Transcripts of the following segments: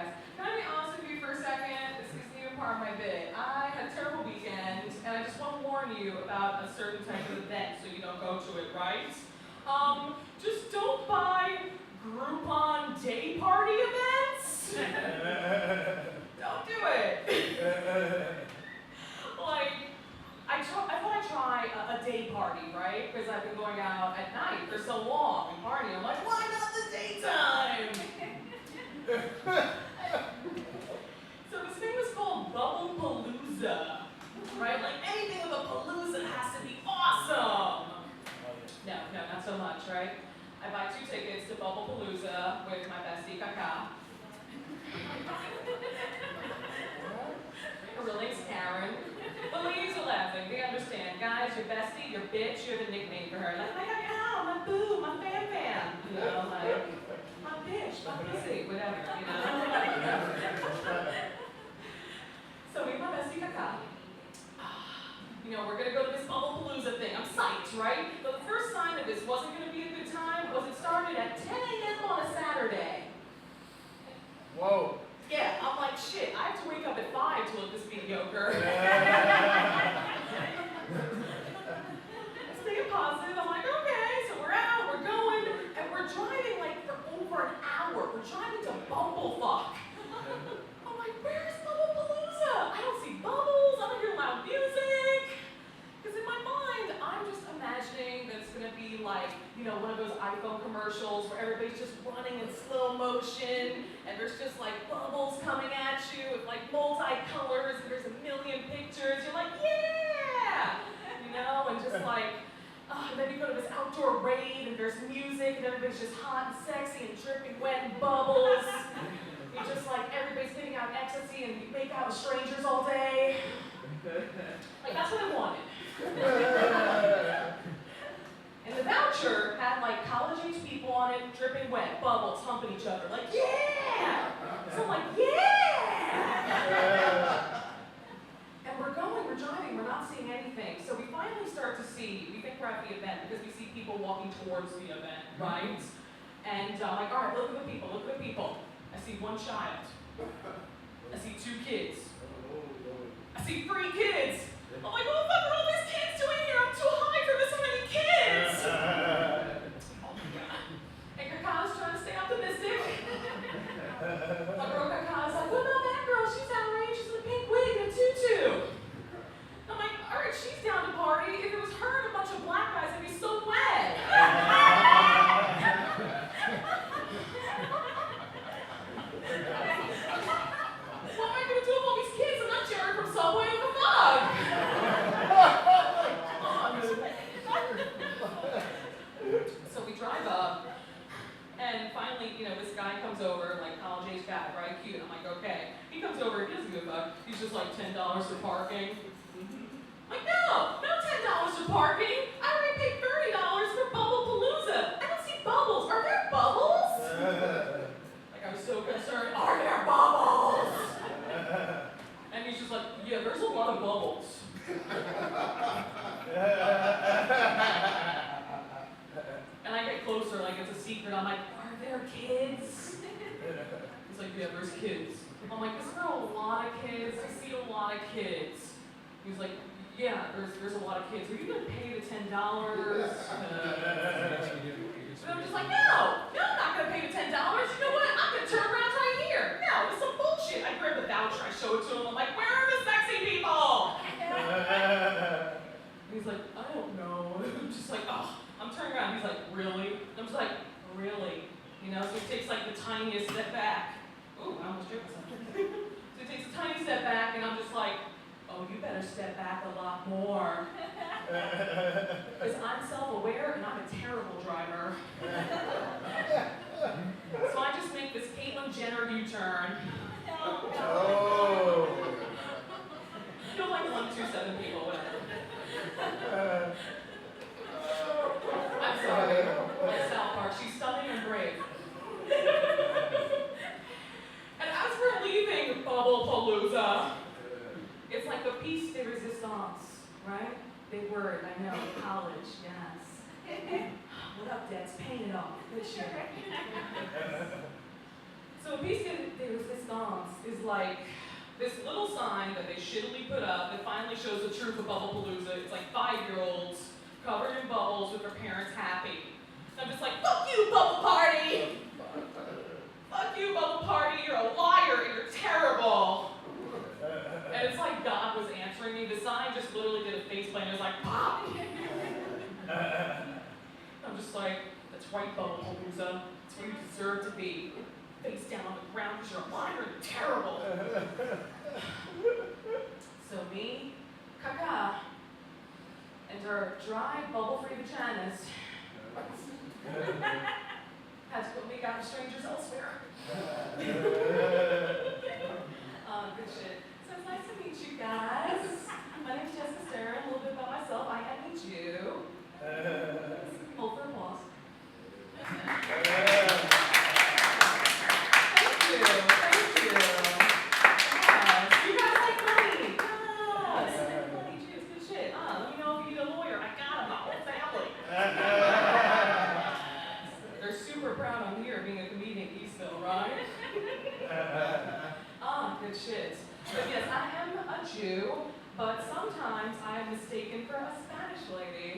guys. Can I be honest with you for a second? This isn't even part of my bit. I had a terrible weekend, and I just want to warn you about a certain type of event so you don't go to it, right? Just don't buy Groupon day party events. Don't do it. Like, I thought I'd try a day party, right? Because I've been going out at night for so long and partying. I'm like, why not the daytime? So this thing was called Bubble-palooza, right? Like anything with a palooza has to be awesome. No, not so much, right? I buy 2 tickets to Bubble-palooza with my bestie, Kaka. Her real name's Karen. The ladies are laughing, they understand. Guys, your bestie, your bitch, you have a nickname for her. Like, my Kaka, my boo, my fan. You know, like, my bitch, my pussy, whatever, you know? So me and my bestie, Kaka. You know, we're gonna go to this Bubble-palooza thing. I'm psyched, right? But the first sign that this wasn't gonna be a good time was it started at 10 a.m. on a Saturday. Whoa. Yeah, I'm like, shit, I have to wake up at 5 to look this mediocre. Staying positive, I'm like, okay, so we're out, we're going, and we're driving like for over an hour. We're driving to Bumblefuck. I'm like, where's Bubble-palooza? I don't see bubbles, I don't hear loud music. Because in my mind, I'm just imagining that it's going to be like, you know, one of those iPhone commercials where everybody's just running in slow motion, and there's just like bubbles coming at you with like multi-colors, and there's a million pictures. You're like, yeah! You know, and just like, and then you go to this outdoor rave, and there's music, and everybody's just hot and sexy and dripping wet and bubbles. You're just like, everybody's giving out ecstasy, and you make out with strangers all day. Like, that's what I wanted. And the voucher had like college-age people on it, dripping wet, bubbles, humping each other. Like, yeah! So I'm like, yeah! And we're driving, we're not seeing anything. So we finally start to see, we think we're at the event because we see people walking towards the event, right? And I'm like, all right, look at the people, look at the people. I see 1 child. I see 2 kids. I see 3 kids. I'm like, what the fuck are all these kids doing here? I'm too high for this many kids. Oh my god. And Kaka's trying to stay optimistic. My girl Kaka's like, what about that girl? She's outraged. She's in a pink wig and a tutu. I'm like, all right, she's down to party. If it was her and a bunch of black guys, I'd be so wet. What am I going to do with all these kids? I'm not Jared from Subway. What the fuck? So we drive up, and finally, you know, this guy comes over, like college-age guy, right? Cute. I'm like, okay. He comes over, he doesn't give a fuck. He's just like $10 for parking. I'm like, no $10 for parking. I already paid $30 for Bubble-palooza. I don't see bubbles. Are there bubbles? Like, I was so concerned. Are there bubbles? And he's just like, yeah, there's a lot of bubbles. And I get closer, like it's a secret. I'm like, are there kids? He's like, yeah, there's kids. I'm like, is there a lot of kids? I see a lot of kids. He's like, yeah, there's a lot of kids. Are you gonna pay the $10? And I'm just like, no, I'm not gonna pay the $10. You know what? I'm gonna turn around right here. No, it's some bullshit. I grab the voucher, I show it to him. I'm like, where are the sexy people? And he's like, I don't know. I'm just like, oh. I'm turning around, he's like, really? And I'm just like, really? You know, so he takes like the tiniest step back. Ooh, I almost tripped something. So he takes a tiny step back, and I'm just like, oh, you better step back a lot more. Because I'm self-aware, and I'm a terrible driver. So I just make this Caitlyn Jenner U-turn. Oh. You know, like 127 people, whatever. I'm sorry, like South Park, she's stunning and brave. And as we're leaving Bubble-palooza, it's like the piece de resistance, right? Big word, I know, college, yes. What up, Dex? Paint it off. Good shit. So a piece de resistance like this little sign that they shittily put up that finally shows the truth of Bubblepalooza. It's like 5-year-olds covered in bubbles with their parents happy. And I'm just like, fuck you, Bubble Party! Fuck you, Bubble Party, you're a liar and you're terrible. And it's like God was answering me. The sign just literally did a face plant. It was like, pop! I'm just like, that's right, Bubblepalooza. It's where you deserve to be. Face down on the ground because you're a liar and you're terrible. So me, Kaka, and our dry, bubble-free vaginas had to go make out with strangers elsewhere. Good shit. So it's nice to meet you guys. My name's Jessica Stern. A little bit about myself. I am a Jew. Hold for applause. Thank you. Yes. You guys like money. Yes. Money, Jews, good shit. Let me know if you need a lawyer. I got him, my whole family. They're super proud I'm here being a comedian in Eastville, right? Good shit. But yes, I am a Jew, but sometimes I am mistaken for a Spanish lady.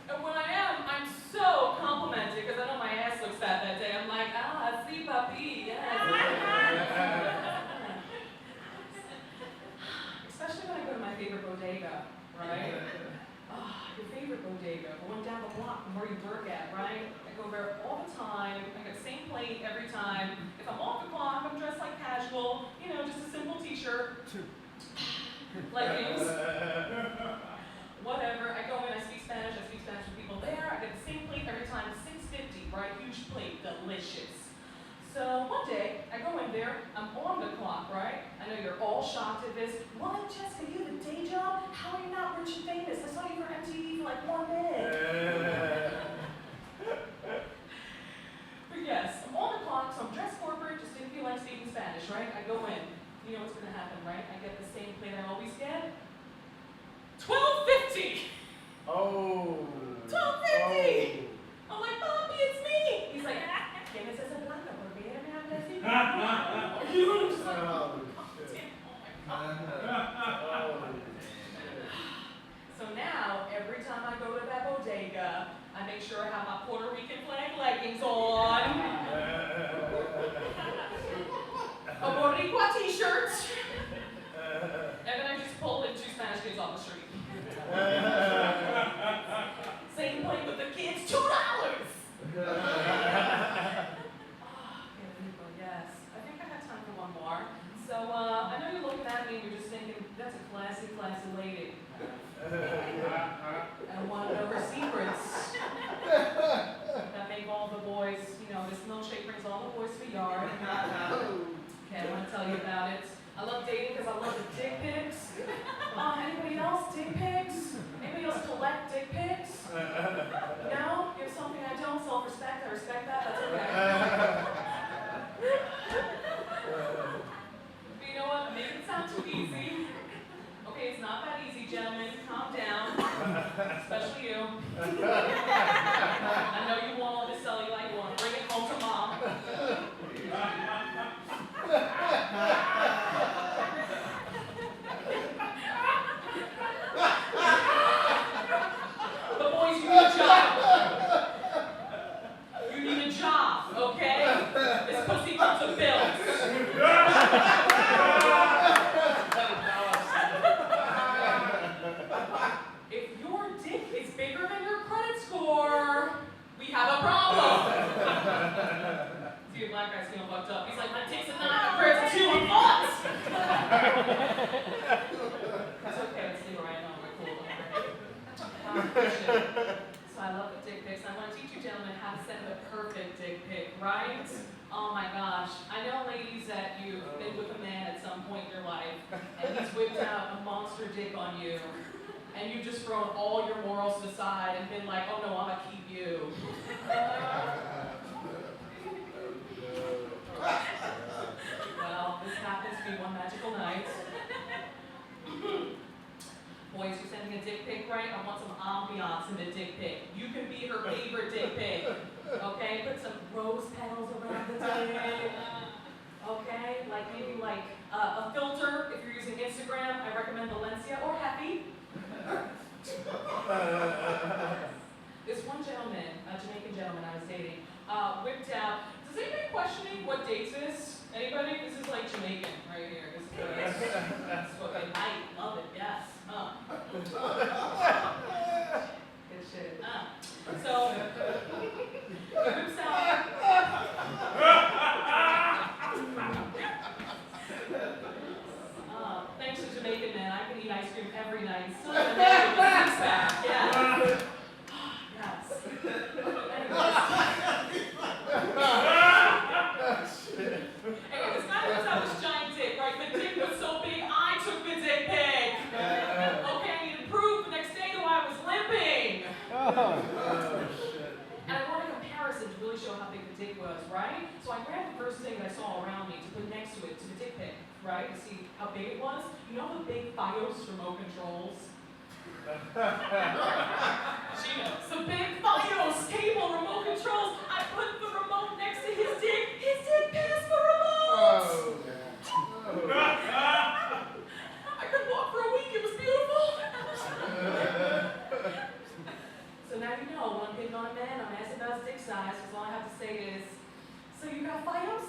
And when I am, I'm so complimented because I know my ass looks fat that day. I'm like, si papi, yes. Especially when I go to my favorite bodega, right? Your favorite bodega, the one down the block from where you work at, right? I go there all the time. I get the same plate every time. If I'm off the clock, I'm dressed like casual, you know, just a simple t-shirt, leggings, whatever. I go in, I speak Spanish with people there. I get the same plate every time, $6.50, right? Huge plate, delicious. So one day, I go in there, I'm on the clock, right? I know you're all shocked at this. What, Jessica, you have a day job? How are you not rich and famous? I saw you for MTV for like 1 minute. But yes, I'm on the clock, so I'm dressed corporate, just didn't feel like speaking Spanish, right? I go in. You know what's gonna happen, right? I get the same plate I always get. $12.50! Oh. $12.50! I'm like, Bobby, it's me! He's like, ¿Quién es ese blanco? ¿Por qué me habla así? I'm just like, oh, damn, oh my God. So now, every time I go to that bodega, I make sure I have my Puerto Rican flag leggings on, a Boricua t-shirt, and then I just pull in 2 Spanish kids off the street. Same plate with the kids, $2. Yes. I think I have time for one more. So I know you're looking at me and you're just thinking, that's a classy, classy lady. And want to know her secrets that make all the boys, you know, this milkshake brings all the boys to the yard. Okay, I want to tell you about it. I love dating because I love the dick pics. Anybody else? Dick pics? Anybody else collect dick pics? No? You have something I don't. Self-respect. I respect that. That's okay. But you know what? Make it sound too easy. Okay, it's not that easy, gentlemen. Calm down. Especially you. I know you want all this cellulite. You want to bring it home to mom. But boys, you need a job. You need a job, okay? This pussy comes with bills. If your dick is bigger than your credit score, we have a problem. See, a black guy's feeling fucked up. He's like, my dick's a 9, my credit's a 2, I'm fucked. It's okay, let's leave it right now. We're cool, don't worry. So I love the dick pics. I want to teach you gentlemen how to send the perfect dick pic, right? Oh my gosh. I know ladies that you've been with a man at some point in your life, and he's whipped out a monster dick on you, and you've just thrown all your morals aside and been like, oh no, I'm gonna keep you. Well, this happens to be one magical night. Boys, you're sending a dick pic, right? I want some ambiance in the dick pic. You can be her favorite dick pic. Okay? Put some rose petals around the dick. a Jamaican gentleman I was dating, whipped out. Does anybody questioning what dates this? Anybody? This is like Jamaican right here. This is what they like. Love it. Yes. Good shit. So whips out. Thanks to Jamaican men, I can eat ice cream every night. Still have a negative six-pack. Yeah. Yes. Anyway, this guy puts out this giant dick, right? The dick was so big, I took the dick pic. Okay, I needed proof. The next day, though, I was limping. And I wanted a comparison to really show how big the dick was, right? So I grabbed the first thing that I saw around me to put next to it, to the dick pic, right? To see how big it was. You know the big Fios remote controls? She knows. The big Fios cable remote controls. I put the remote next to his dick. His dick passed the remote. I could walk for a week. It was beautiful. So now you know, when I'm hitting on a man, I'm asking about his dick size, because all I have to say is, so you got Fios?